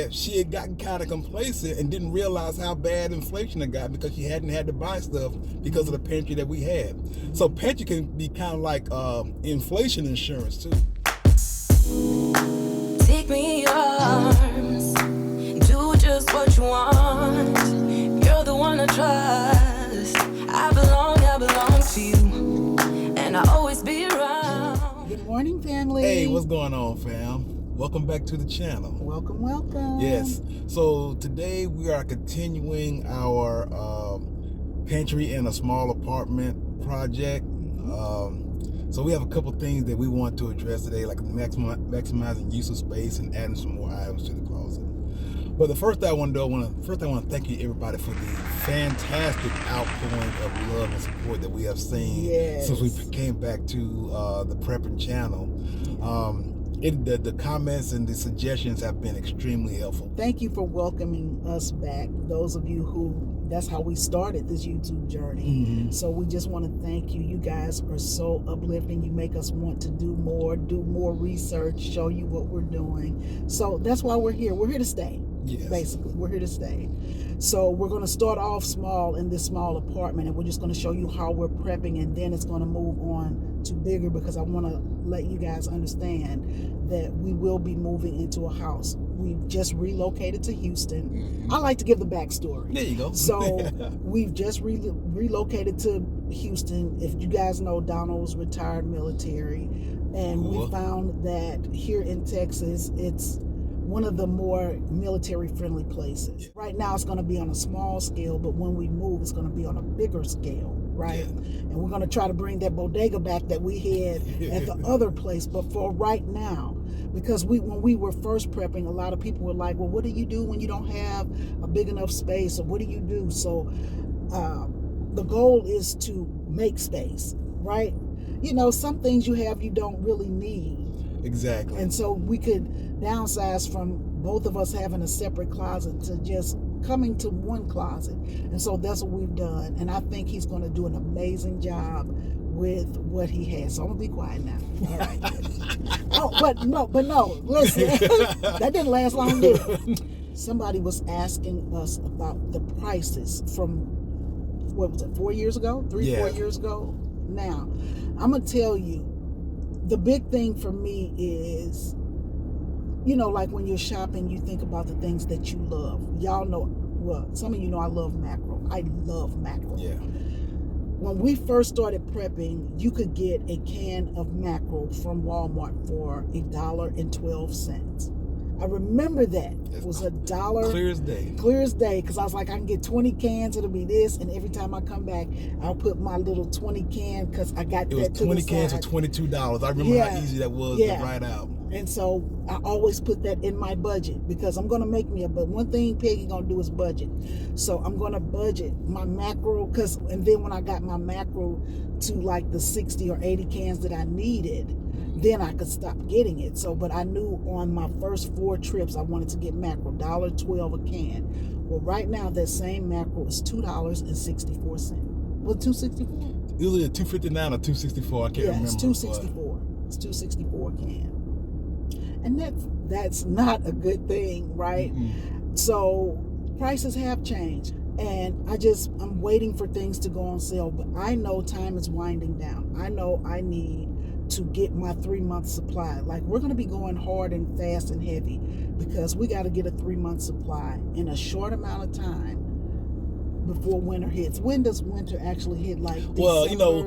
that she had gotten kind of complacent and didn't realize how bad inflation had got because she hadn't had to buy stuff because of the pantry that we had. So pantry can be kind of like inflation insurance too. Take me in your arms, do just what you want. You're the one I trust. I belong to you, and I'll always be around. Good morning, family. Hey, what's going on, fam? Welcome back to the channel. Welcome. Yes. So today we are continuing our pantry in a small apartment project. So we have a couple things that we want to address today, like maximizing use of space and adding some more items to the closet. But the first thing I want to do, I want to thank you everybody for the fantastic outpouring of love and support that we have seen since we came back to the Prepping channel. The comments and the suggestions have been extremely helpful. Thank you for welcoming us back. Those of you who, that's how we started this YouTube journey. So we just want to thank you. You guys are so uplifting. You make us want to do more research, show you what we're doing. So that's why we're here. We're here to stay. Yes. Basically, we're here to stay. So we're going to start off small in this small apartment, and we're just going to show you how we're prepping, and then it's going to move on to bigger, because I want to let you guys understand that we will be moving into a house. We've just relocated to Houston. I like to give the backstory. There you go. So we've just relocated to Houston. If you guys know, Donald's retired military, and we found that here in Texas, it's one of the more military-friendly places. Right now, it's going to be on a small scale, but when we move, it's going to be on a bigger scale, right? And we're going to try to bring that bodega back that we had at the other place. But for right now, because when we were first prepping, a lot of people were like, well, what do you do when you don't have a big enough space? Or what do you do? So the goal is to make space, right? You know, some things you have you don't really need. Exactly. And so we could downsize from both of us having a separate closet to just coming to one closet. And so that's what we've done. And I think he's going to do an amazing job with what he has. So I'm going to be quiet now. All right. but no, listen. That didn't last long, did it? Somebody was asking us about the prices from, what was it, 4 years ago? 4 years ago? Now, I'm going to tell you, the big thing for me is, you know, like when you're shopping, you think about the things that you love. Y'all know, well, some of you know I love mackerel. I love mackerel. Yeah. When we first started prepping, you could get a can of mackerel from Walmart for $1.12. I remember that. It was $1. Clear as day. Clear as day, because I was like, I can get 20 cans, it'll be this, and every time I come back, I'll put my little 20 can, because I got that to the side. It was 20 cans for $22. I remember how easy that was to write out. And so I always put that in my budget, because I'm going to make me but one thing Peggy going to do is budget. So I'm going to budget my mackerel, and then when I got my mackerel to like the 60 or 80 cans that I needed, then I could stop getting it. So, but I knew on my first 4 trips, I wanted to get mackerel, $1.12 a can. Well, right now, that same mackerel is $2.64. Well, $2.64? Usually a $2.59 or $2.64. I can't remember. Yeah, it's $2.64. It's $2.64 a can. And that's not a good thing, right? So prices have changed. And I'm waiting for things to go on sale. But I know time is winding down. I know I need to get my 3-month supply. Like, we're going to be going hard and fast and heavy, because we got to get a 3-month supply in a short amount of time before winter hits. When does winter actually hit? Like December, well, you know,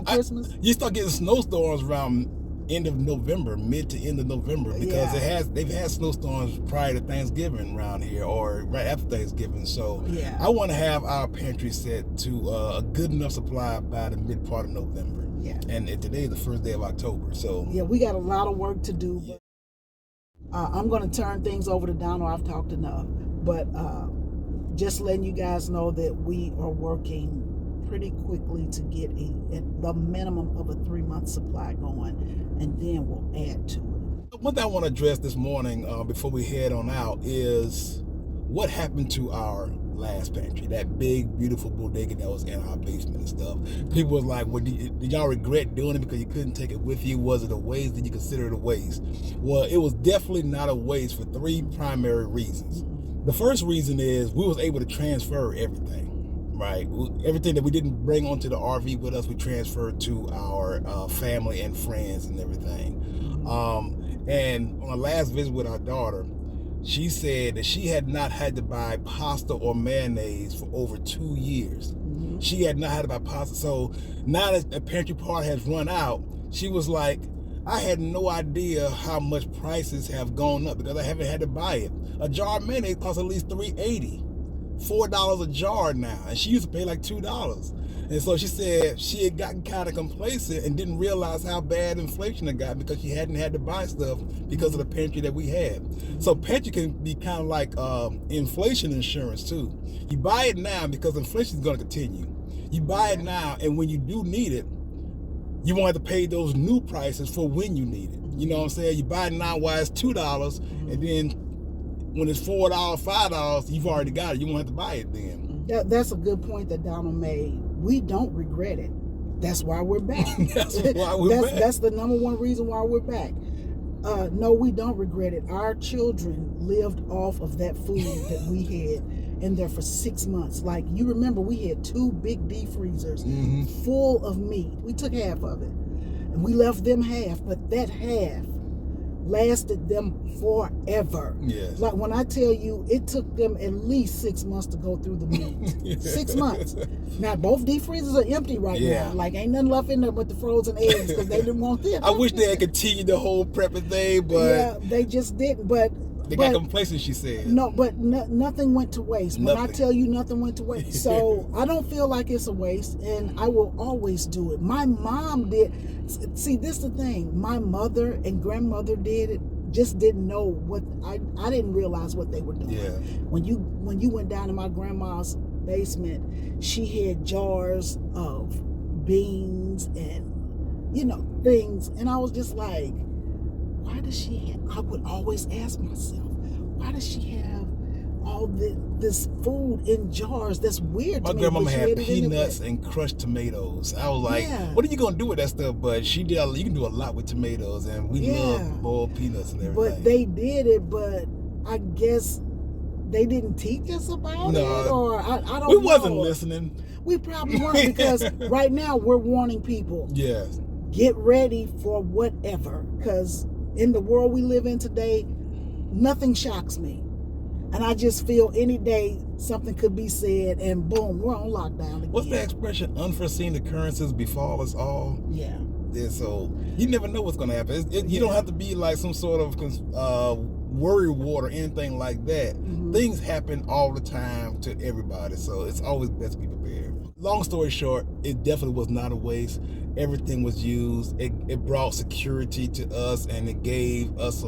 Christmas? You start getting snowstorms around end of November, mid to end of November, because they've had snowstorms prior to Thanksgiving around here, or right after Thanksgiving. So I want to have our pantry set to a good enough supply by the mid part of November. Yeah. And today is the first day of October. So we got a lot of work to do. But I'm going to turn things over to Donald. I've talked enough. But just letting you guys know that we are working pretty quickly to get the minimum of a 3-month supply going, and then we'll add to it. One thing I want to address this morning before we head on out is what happened to our last pantry, that big, beautiful bodega that was in our basement and stuff. People was like, well, did y'all regret doing it because you couldn't take it with you? Was it a waste? Did you consider it a waste? Well, it was definitely not a waste for 3 primary reasons. The first reason is we was able to transfer everything. Right, everything that we didn't bring onto the RV with us, we transferred to our family and friends and everything. And on our last visit with our daughter, she said that she had not had to buy pasta or mayonnaise for over 2 years. She had not had to buy pasta. So now that the pantry part has run out, she was like, I had no idea how much prices have gone up because I haven't had to buy it. A jar of mayonnaise costs at least $3.80. $4 a jar now, and she used to pay like $2. And so she said she had gotten kind of complacent and didn't realize how bad inflation had got because she hadn't had to buy stuff because of the pantry that we had. So pantry can be kind of like inflation insurance too. You buy it now because inflation is going to continue. You buy it now, and when you do need it, you won't have to pay those new prices for when you need it. You know what I'm saying? You buy it now while it's $2, and then when it's $4, $5, you've already got it. You won't have to buy it then. That's a good point that Donald made. We don't regret it. That's why we're back. That's why we're back. That's the number one reason why we're back. No, we don't regret it. Our children lived off of that food that we had in there for 6 months. Like, you remember, we had 2 big deep freezers full of meat. We took half of it, and we left them half, but that half lasted them forever. Yes. Like, when I tell you, it took them at least 6 months to go through the meat. 6 months. Now, both deep freezers are empty right now. Like, ain't nothing left in there but the frozen eggs because they didn't want them. I wish they had continued the whole prepping thing, but yeah, they just didn't. But they got complacent, she said. No, but nothing went to waste. When I tell you nothing went to waste. So I don't feel like it's a waste, and I will always do it. My mom did. See, this is the thing. My mother and grandmother did it, just didn't know what. I didn't realize what they were doing. Yeah. When you went down to my grandma's basement, she had jars of beans and things, and I was just like, why does she have, I would always ask myself, why does she have all this food in jars? That's weird to me. My grandmama had peanuts and crushed tomatoes. I was like, what are you going to do with that stuff? But she did. You can do a lot with tomatoes, and we love boiled peanuts and everything. But they did it, but I guess they didn't teach us about it, or I don't know. We wasn't listening. We probably weren't, because right now we're warning people. Yes. Get ready for whatever, because in the world we live in today, nothing shocks me. And I just feel any day something could be said and boom, we're on lockdown again. What's the expression? Unforeseen occurrences befall us all. Yeah. Yeah, so you never know what's going to happen. You don't have to be like some sort of worry ward or anything like that. Things happen all the time to everybody, so it's always best to be prepared. Long story short, it definitely was not a waste. Everything was used. It brought security to us, and it gave us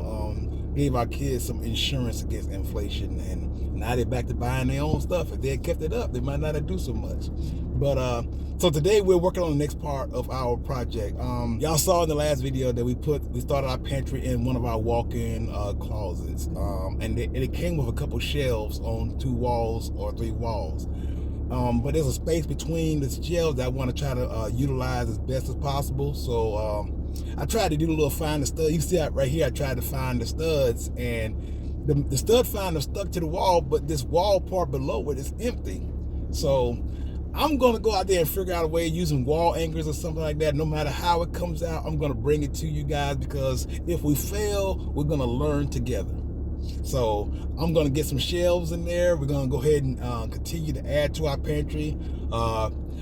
gave our kids some insurance against inflation, and now they're back to buying their own stuff. If they had kept it up, they might not have do so much. But so today we're working on the next part of our project. Y'all saw in the last video that we started our pantry in one of our walk-in closets, and it came with a couple shelves on 2 walls or 3 walls. But there's a space between the shelves that I want to try to utilize as best as possible. So I tried to do a little find the stud. You see right here, I tried to find the studs, and the stud finder stuck to the wall, but this wall part below it is empty. So I'm going to go out there and figure out a way using wall anchors or something like that. No matter how it comes out, I'm going to bring it to you guys, because if we fail, we're going to learn together. So I'm going to get some shelves in there. We're going to go ahead and continue to add to our pantry.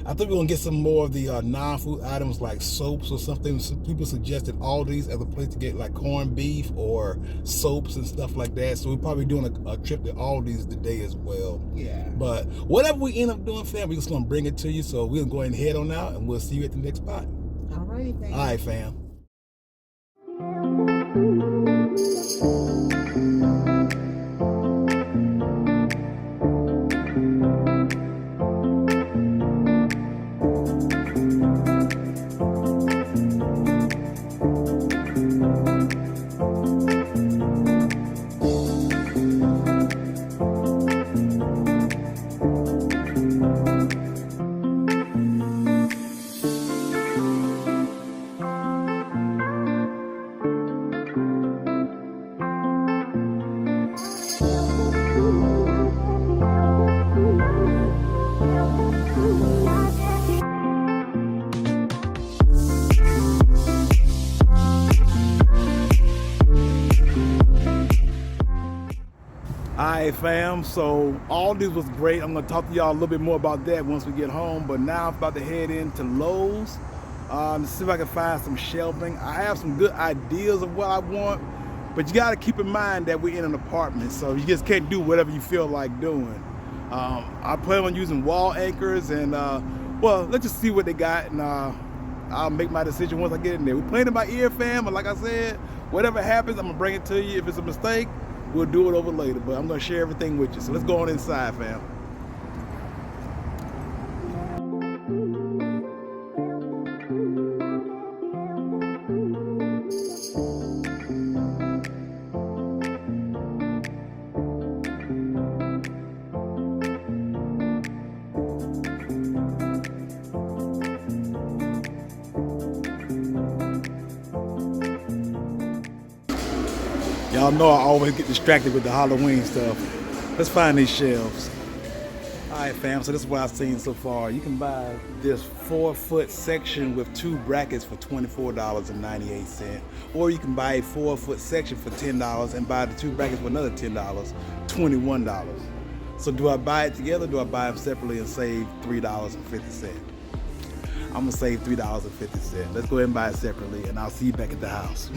I think we're going to get some more of the non-food items like soaps or something. Some people suggested Aldi's as a place to get like corned beef or soaps and stuff like that. So we're probably doing a trip to Aldi's today as well. Yeah. But whatever we end up doing, fam, we're just going to bring it to you. So we're going to go ahead and head on out, and we'll see you at the next spot. All right, fam. All right, fam. Alright fam, so Aldi was great. I'm gonna talk to y'all a little bit more about that once we get home, but now I'm about to head into Lowe's to see if I can find some shelving. I have some good ideas of what I want, but you gotta keep in mind that we're in an apartment, so you just can't do whatever you feel like doing. I plan on using wall anchors and well, let's just see what they got, and I'll make my decision once I get in there. We're playing it by ear, fam, but like I said, whatever happens, I'm gonna bring it to you. If it's a mistake, we'll do it over later, but I'm gonna share everything with you. So let's go on inside, fam. Y'all know I always get distracted with the Halloween stuff. Let's find these shelves. All right, fam, so this is what I've seen so far. You can buy this 4-foot section with 2 brackets for $24.98. Or you can buy a 4-foot section for $10 and buy the 2 brackets for another $10, $21. So do I buy it together or do I buy them separately and save $3.50? I'm gonna save $3.50. Let's go ahead and buy it separately and I'll see you back at the house.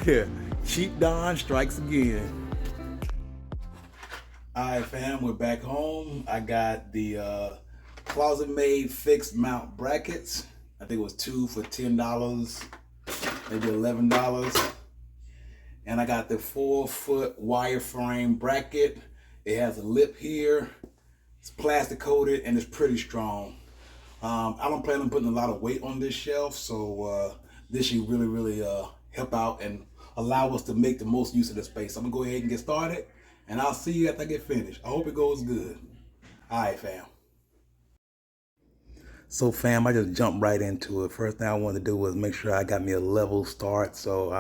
Yeah. Cheap Don strikes again. All right, fam, we're back home. I got the Closet Made fixed mount brackets. I think it was 2 for $10, maybe $11. And I got the 4-foot wireframe bracket. It has a lip here. It's plastic coated and it's pretty strong. I don't plan on putting a lot of weight on this shelf, so this should really help out and allow us to make the most use of the space. I'm gonna go ahead and get started, and I'll see you after I get finished. I hope it goes good. All right, fam. So fam, I just jumped right into it. First thing I wanted to do was make sure I got me a level start. So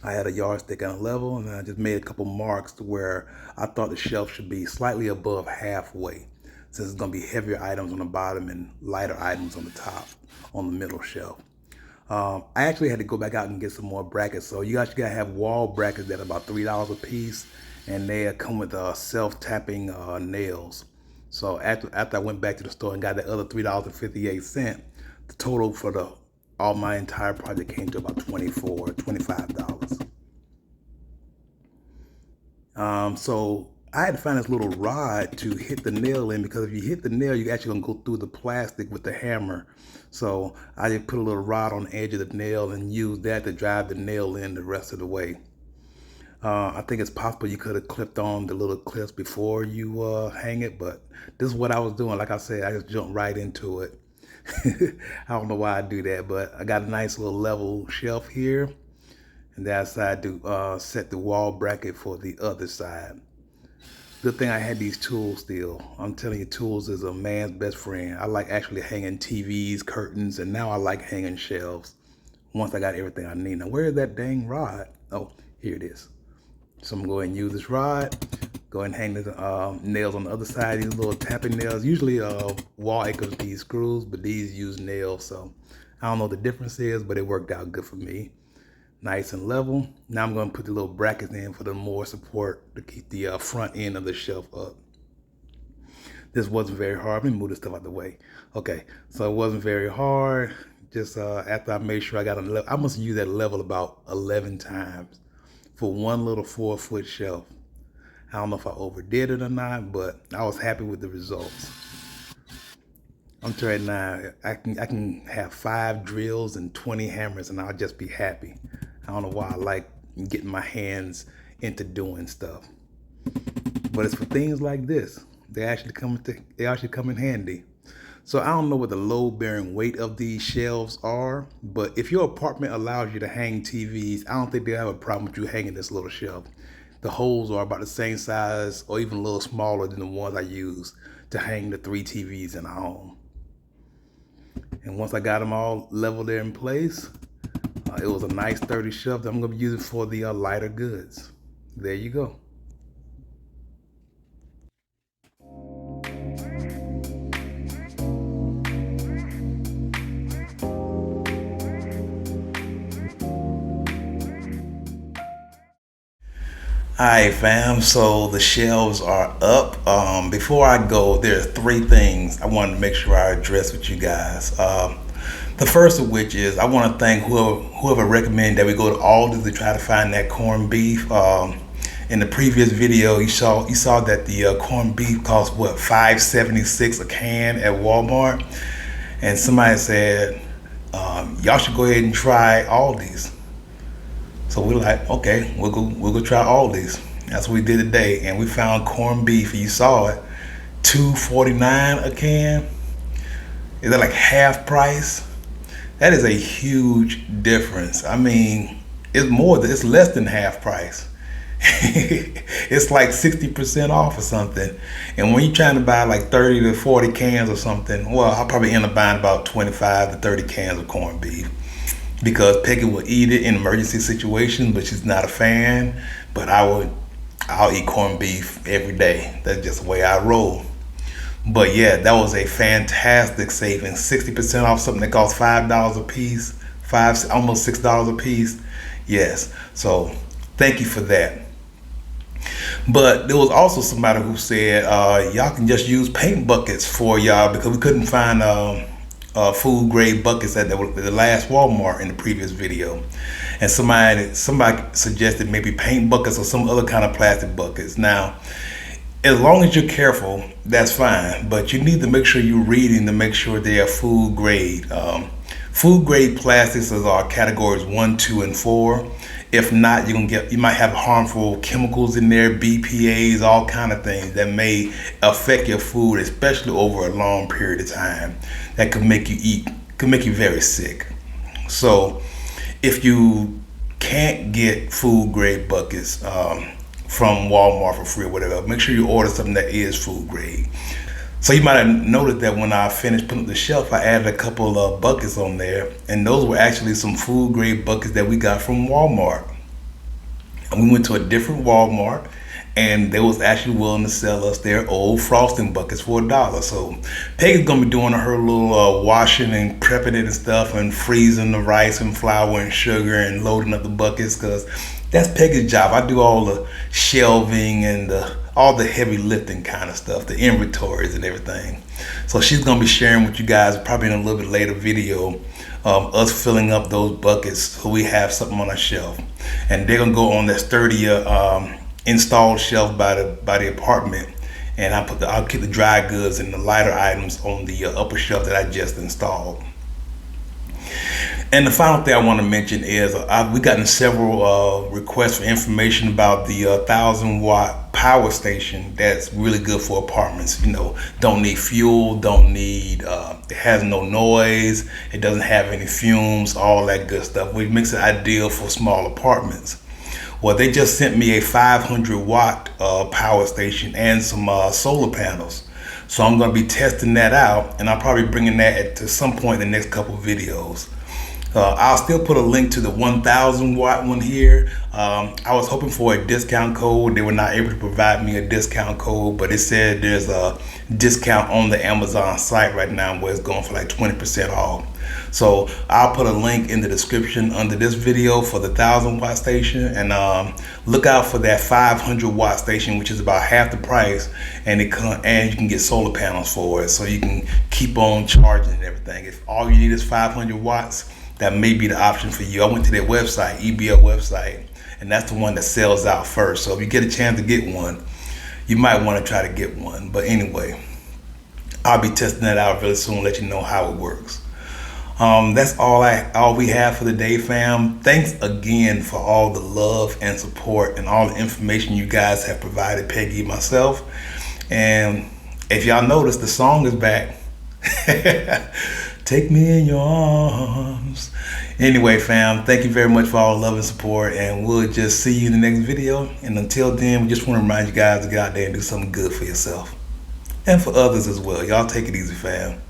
I had a yardstick and a level, and I just made a couple marks to where I thought the shelf should be slightly above halfway, since it's gonna be heavier items on the bottom and lighter items on the top, on the middle shelf. I actually had to go back out and get some more brackets. So you actually gotta have wall brackets that are about $3 a piece, and they come with self-tapping nails. So after I went back to the store and got the other $3.58, the total for all my entire project came to about $25. So I had to find this little rod to hit the nail in, because if you hit the nail, you're actually gonna go through the plastic with the hammer. So I just put a little rod on the edge of the nail and use that to drive the nail in the rest of the way. I think it's possible you could have clipped on the little clips before you hang it, but this is what I was doing. Like I said, I just jumped right into it. I don't know why I do that, but I got a nice little level shelf here, and that side to set the wall bracket for the other side. Good thing I had these tools still. I'm telling you, tools is a man's best friend. I like actually hanging TVs, curtains, and now I like hanging shelves once I got everything I need. Now, where is that dang rod? Oh, here it is. So I'm going to go ahead and use this rod. Go ahead and hang the nails on the other side. These little tapping nails. Usually wall anchors these screws, but these use nails. So I don't know what the difference is, but it worked out good for me. Nice and level. Now I'm going to put the little brackets in for the more support to keep the front end of the shelf up. This wasn't very hard. Let me move this stuff out the way. Okay, so it wasn't very hard. Just after I made sure I got a level, I must use that level about 11 times for one little 4-foot shelf. I don't know if I overdid it or not, but I was happy with the results. I'm telling you now, I can have 5 drills and 20 hammers and I'll just be happy. I don't know why I like getting my hands into doing stuff, but it's for things like this. They actually come in handy. So I don't know what the load-bearing weight of these shelves are, but if your apartment allows you to hang TVs, I don't think they'll have a problem with you hanging this little shelf. The holes are about the same size or even a little smaller than the ones I use to hang the 3 TVs in our home. And once I got them all leveled there in place, it was a nice sturdy shelf that I'm going to be using for the lighter goods. There you go. Alright fam, so the shelves are up. Before I go, there are three things I wanted to make sure I address with you guys. The first of which is I want to thank whoever recommended that we go to Aldi to try to find that corned beef. In the previous video, you saw that the corned beef cost what, $5.76 a can at Walmart, and somebody said y'all should go ahead and try Aldi's. So we're like, okay, we'll go try Aldi's. That's what we did today, and we found corned beef. You saw it, $2.49 a can. Is that like half price? That is a huge difference. I mean, it's less than half price. It's like 60% off or something. And when you're trying to buy like 30 to 40 cans or something, well, I'll probably end up buying about 25 to 30 cans of corned beef, because Peggy will eat it in emergency situations, but she's not a fan. But I'll eat corned beef every day. That's just the way I roll. But yeah, that was a fantastic savings. 60% off something that costs $5 a piece, almost $6 a piece. Yes. So thank you for that. But there was also somebody who said y'all can just use paint buckets for y'all, because we couldn't find food grade buckets at the last Walmart in the previous video. And somebody suggested maybe paint buckets or some other kind of plastic buckets. Now, as long as you're careful, that's fine, but you need to make sure you're reading to make sure they are food grade. Food grade plastics are categories 1, 2, and 4. If not, you might have harmful chemicals in there, BPA's, all kind of things that may affect your food, especially over a long period of time. That could make you very sick. So if you can't get food grade buckets from Walmart for free or whatever, make sure you order something that is food grade. So you might have noticed that when I finished putting up the shelf, I added a couple of buckets on there, and those were actually some food grade buckets that we got from Walmart. And we went to a different Walmart, and they was actually willing to sell us their old frosting buckets for $1. So Peggy's gonna be doing her little washing and prepping it and stuff, and freezing the rice and flour and sugar and loading up the buckets, because that's Peggy's job. I do all the shelving and all the heavy lifting kind of stuff, the inventories and everything. So she's gonna be sharing with you guys probably in a little bit later video us filling up those buckets so we have something on our shelf. And they're gonna go on that sturdier installed shelf by the apartment, and I'll keep the dry goods and the lighter items on the upper shelf that I just installed. And the final thing I want to mention is we've gotten several requests for information about the 1,000-watt power station that's really good for apartments. You know, don't need fuel, it has no noise, it doesn't have any fumes, all that good stuff, which makes it ideal for small apartments. Well, they just sent me a 500-watt power station and some solar panels. So I'm going to be testing that out, and I'll probably bringing that to some point in the next couple of videos. I'll still put a link to the 1,000-watt one here. I was hoping for a discount code. They were not able to provide me a discount code, but it said there's a discount on the Amazon site right now where it's going for like 20% off. So I'll put a link in the description under this video for the 1,000-watt station, and look out for that 500-watt station, which is about half the price, and you can get solar panels for it, so you can keep on charging and everything. If all you need is 500 watts, that may be the option for you. I went to their website, EBL website, and that's the one that sells out first. So if you get a chance to get one, you might want to try to get one. But anyway, I'll be testing that out really soon, let you know how it works. That's all we have for the day, fam. Thanks again for all the love and support and all the information you guys have provided Peggy and myself. And if y'all notice, the song is back. Take me in your arms. Anyway, fam, thank you very much for all the love and support, and we'll just see you in the next video. And until then, we just want to remind you guys to get out there and do something good for yourself and for others as well. Y'all take it easy, fam.